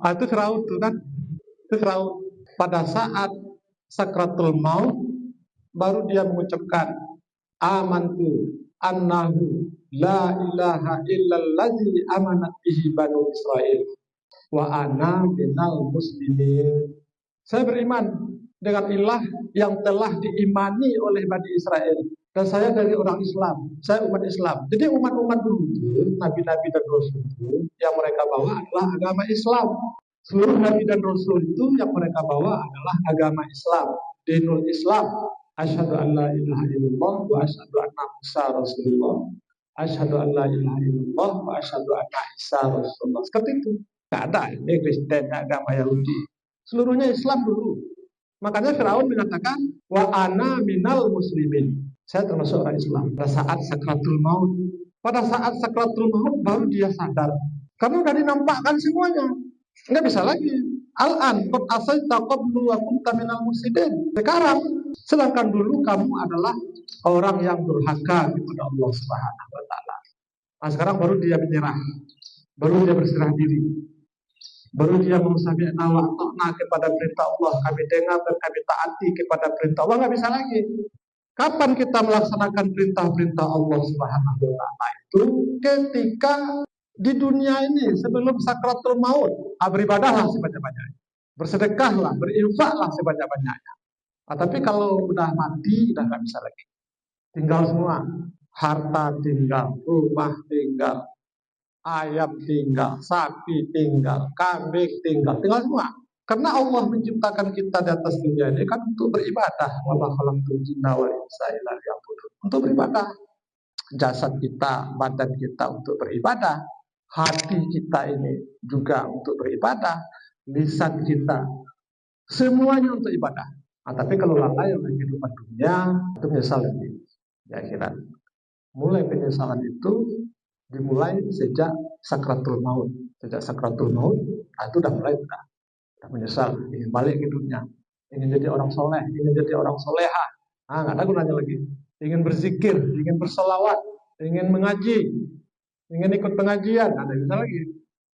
Itu Firaun tuh kan. Itu Firaun. Pada saat sakratul maut baru dia mengucapkan amantu annahu la ilaha illallazi amanat bihi banu Israel wa ana minal muslimin. Saya beriman dengan ilah yang telah diimani oleh Bani Israel. Dan saya dari orang Islam, saya umat Islam. Jadi umat-umat dulu itu, nabi-nabi dan rasul itu, yang mereka bawa adalah agama Islam. Seluruh nabi dan rasul itu yang mereka bawa adalah agama Islam, dinul Islam. Asyhadu an la ilaha illallah wa asyhadu anna Musa Rasulullah. Asyhadu an la ilaha illallah wa asyhadu anna Isa Rasulullah. Seperti itu. Tidak ada ini Kristen, agama Yahudi. Seluruhnya Islam dulu. Makanya Firaun mengatakan wa ana minal muslimin. Saya termasuk orang Islam. Pada saat sakratul maut, baru dia sadar. Karena sudah dinampakkan semuanya. Nggak bisa lagi. Al-an qad asaita qablu wa kunta minal mufsidin. Sekarang, sedangkan dulu kamu adalah orang yang durhaka kepada Allah Subhanahu wa taala. Nah, sekarang baru dia menyerah. Baru dia berserah diri. Baru dia sami'na wa ata'na kepada perintah Allah. Kami dengar dan kami taati kepada perintah Allah. Nggak bisa lagi. Kapan kita melaksanakan perintah-perintah Allah Subhanahu wa taala itu? Ketika di dunia ini sebelum sakratul maut, beribadahlah sebanyak-banyaknya, bersedekahlah, berinfaklah sebanyak-banyaknya. Tapi kalau udah mati, udah nggak bisa lagi. Tinggal semua, harta tinggal, rumah tinggal, ayam tinggal, sapi tinggal, kambing tinggal semua. Karena Allah menciptakan kita di atas dunia ini kan untuk beribadah. Wa khalaqtul jinna wal insa illa liya'budun. Untuk beribadah. Jasad kita, badan kita untuk beribadah. Hati kita ini juga untuk beribadah. Lisan kita, semuanya untuk ibadah. Nah, tapi kalau lalai oleh kehidupan dunia, itu menyesal di akhirat. Mulai penyesalan itu dimulai sejak sakratul maut. Sejak sakratul maut, itu udah mulai udah menyesal, ingin balik ke dunia, ingin jadi orang soleh, ingin jadi orang soleha. Nggak ada gunanya lagi. Ingin berzikir, ingin berselawat, ingin mengaji, ingin ikut pengajian, nggak ada bisa lagi.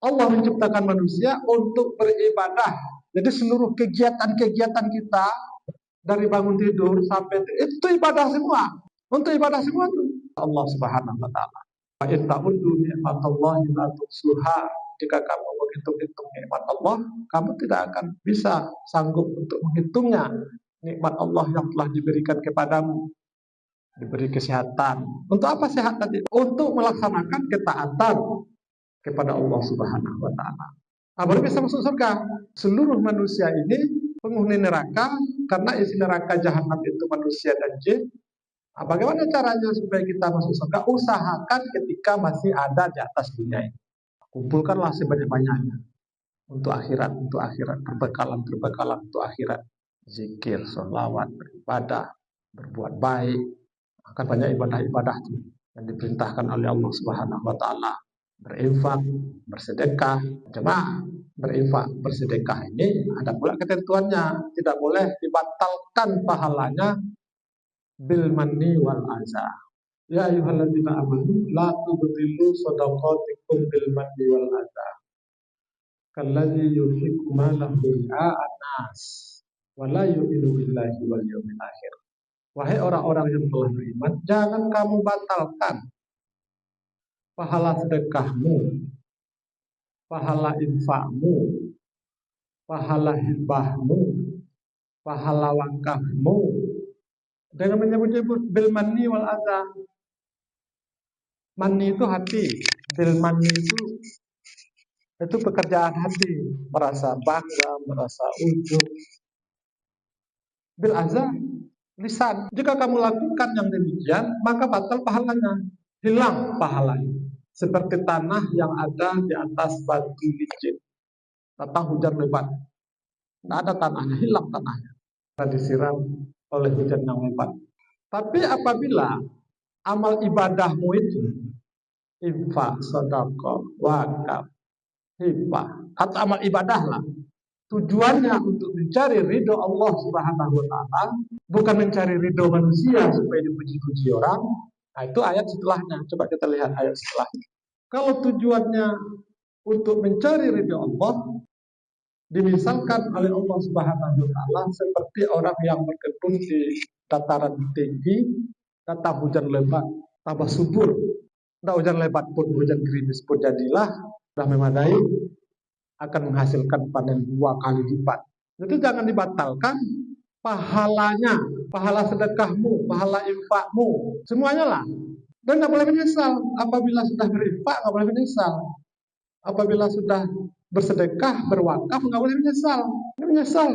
Allah menciptakan manusia untuk beribadah. Jadi seluruh kegiatan-kegiatan kita dari bangun tidur sampai itu ibadah semua. Untuk ibadah semua itu Allah Subhanahu wa taala. Wa in ta'uddu ni'matallahi la tuhsuha. Jika kamu menghitung-hitung nikmat Allah, kamu tidak akan bisa sanggup untuk menghitungnya. Nikmat Allah yang telah diberikan kepadamu. Diberi kesehatan. Untuk apa sehat tadi? Untuk melaksanakan ketaatan kepada Allah Subhanahu wa taala. Baru bisa masuk surga. Seluruh manusia ini penghuni neraka, karena isi neraka jahanam itu manusia dan jin. Bagaimana caranya supaya kita masuk surga? Usahakan ketika masih ada di atas dunia ini. Kumpulkanlah sebanyak-banyaknya untuk akhirat, perbekalan untuk akhirat. Zikir, sholawat, beribadah, berbuat baik. Akan banyak ibadah-ibadah yang diperintahkan oleh Allah Subhanahu wa taala. Berinfak, bersedekah, jemaah. Berinfak, bersedekah ini ada pula ketentuannya. Tidak boleh dibatalkan pahalanya bil manni wal azah. Ya ayyuhalladzina amanu la tubtilu shadaqatikum bil manni wal adha. Kalladzi yunfiqu malahu ria'an nas wa la yu'minu billahi wal yawmil akhir. Wahai orang-orang yang telah beriman, jangan kamu batalkan pahala sedekahmu, pahala infakmu, pahala hibahmu, pahala wakafmu dengan menyebut-nyebut bil manni wal adha. Mani itu hati, bil mani itu pekerjaan hati, merasa bangga, merasa ujub. Bil azza lisan. Jika kamu lakukan yang demikian, maka batal pahalanya, hilang pahalanya. Seperti tanah yang ada di atas batu licin. Datang hujan lebat, tidak ada tanahnya, hilang tanahnya. Karena disiram oleh hujan yang lebat. Tapi apabila amal ibadahmu itu infak, sedekah, wakaf, hibah, atau amal ibadah lah, tujuannya untuk mencari ridho Allah Subhanahu wa taala, bukan mencari ridho manusia supaya dipuji-puji orang. Nah, itu ayat setelahnya. Coba kita lihat ayat setelahnya. Kalau tujuannya untuk mencari ridho Allah, Dimisalkan oleh Allah Subhanahu wa taala seperti orang yang berkebun di dataran tinggi, datang hujan lebat, tambah subur. Tidak hujan lebat pun, hujan gerimis pun jadilah, sudah memadai, akan menghasilkan panen 2 kali lipat. Jadi jangan dibatalkan pahalanya, pahala sedekahmu, pahala infakmu, semuanya lah. Dan nggak boleh menyesal. Apabila sudah berinfak, nggak boleh menyesal. Apabila sudah bersedekah, berwakaf, nggak boleh menyesal. Nggak menyesal.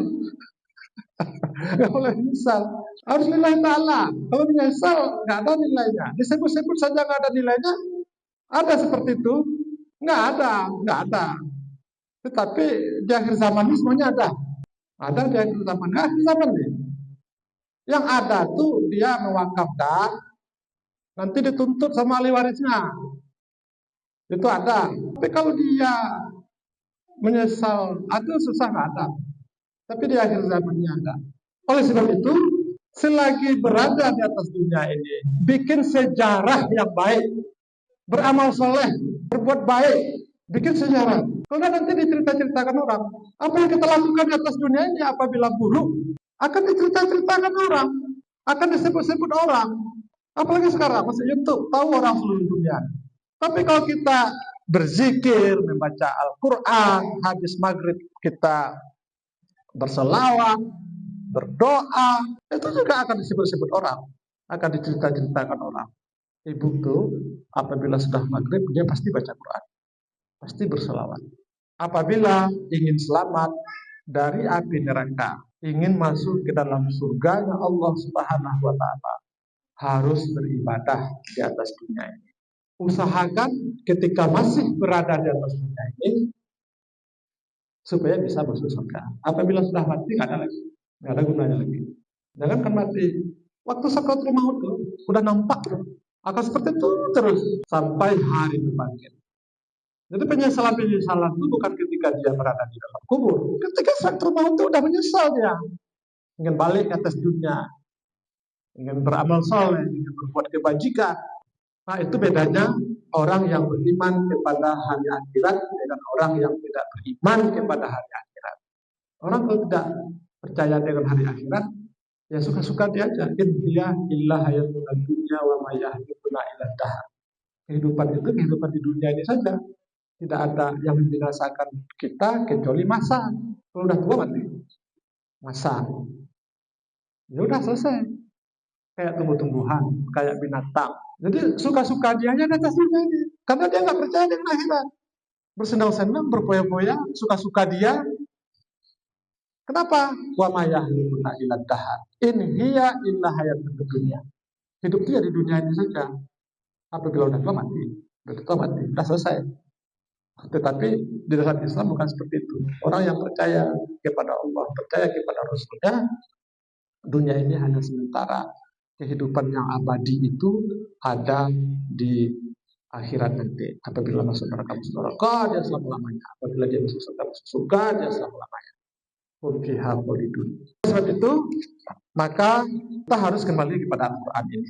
Nggak boleh menyesal. Harus nilai ta'ala. Kalau menyesal, nggak ada nilainya. Disebut-sebut saja nggak ada nilainya. Ada seperti itu? Nggak ada. Nggak ada. Tetapi di akhir zaman ini semuanya ada. Ada di akhir zaman. Akhir zaman ini. Yang ada tuh dia mewakafkan, nanti dituntut sama ahli warisnya. Itu ada. Tapi kalau dia menyesal, itu susah nggak ada. Tapi di akhir zamannya ada. Oleh sebab itu, selagi berada di atas dunia ini, bikin sejarah yang baik, beramal soleh, berbuat baik, bikin sejarah. Kalau nanti dicerita-ceritakan orang, apa yang kita lakukan di atas dunia ini apabila buruk, akan dicerita-ceritakan orang, akan disebut-sebut orang. Apalagi sekarang masih YouTube, tahu orang seluruh dunia. Tapi kalau kita berzikir, membaca Al-Quran, habis maghrib kita berselawat, berdoa, itu juga akan disebut-sebut orang, akan dicerita-ceritakan orang. Ibu tuh apabila sudah maghrib dia pasti baca Quran, pasti berselawat. Apabila ingin selamat dari api neraka, ingin masuk ke dalam surganya Allah Subhanahu wa taala, harus beribadah di atas dunia ini. Usahakan ketika masih berada di atas dunia ini supaya bisa masuk surga. Apabila sudah mati nggak ada gunanya lagi. Jangan kan mati. Waktu sakaratul maut tuh udah nampak tuh. Akan seperti itu terus sampai hari bangkit. Jadi penyesalan itu bukan ketika dia berada di dalam kubur. Ketika sakaratul maut itu udah menyesal dia. Ingin balik ke atas dunia. Ingin beramal soleh, ingin berbuat kebajikan. Nah, itu bedanya orang yang beriman kepada hari akhirat dengan orang yang tidak beriman kepada hari akhirat. Orang kalau tidak percaya dengan hari akhirat, ya suka-suka dia aja. In hiya illa hayatul dunya wa ma yahduna ila dahar. Kehidupan itu kehidupan di dunia ini saja. Tidak ada yang membinasakan kita kecuali masa. Kalau udah tua mati. Masa. Ya udah selesai. Kayak tumbuh-tumbuhan, kayak binatang. Jadi suka-suka dia aja di atas dunia ini. Karena dia nggak percaya dengan akhirat. Bersenang-senang, berpoya-poya, suka-suka dia. Kenapa? Wa ma yahduna ila dahar. In hiya illa hayatud dunya. Hidup dia di dunia ini saja. Apabila udah tua mati, udah selesai. Tetapi di dalam Islam bukan seperti itu. Orang yang percaya kepada Allah, percaya kepada Rasulnya, dunia ini hanya sementara. Kehidupan yang abadi itu ada di akhirat nanti. Apabila masuk neraka, dia selama-lamanya. Apabila dia masuk surga, dia selama-lamanya. Sebab itu, maka kita harus kembali kepada Al-Quran ini.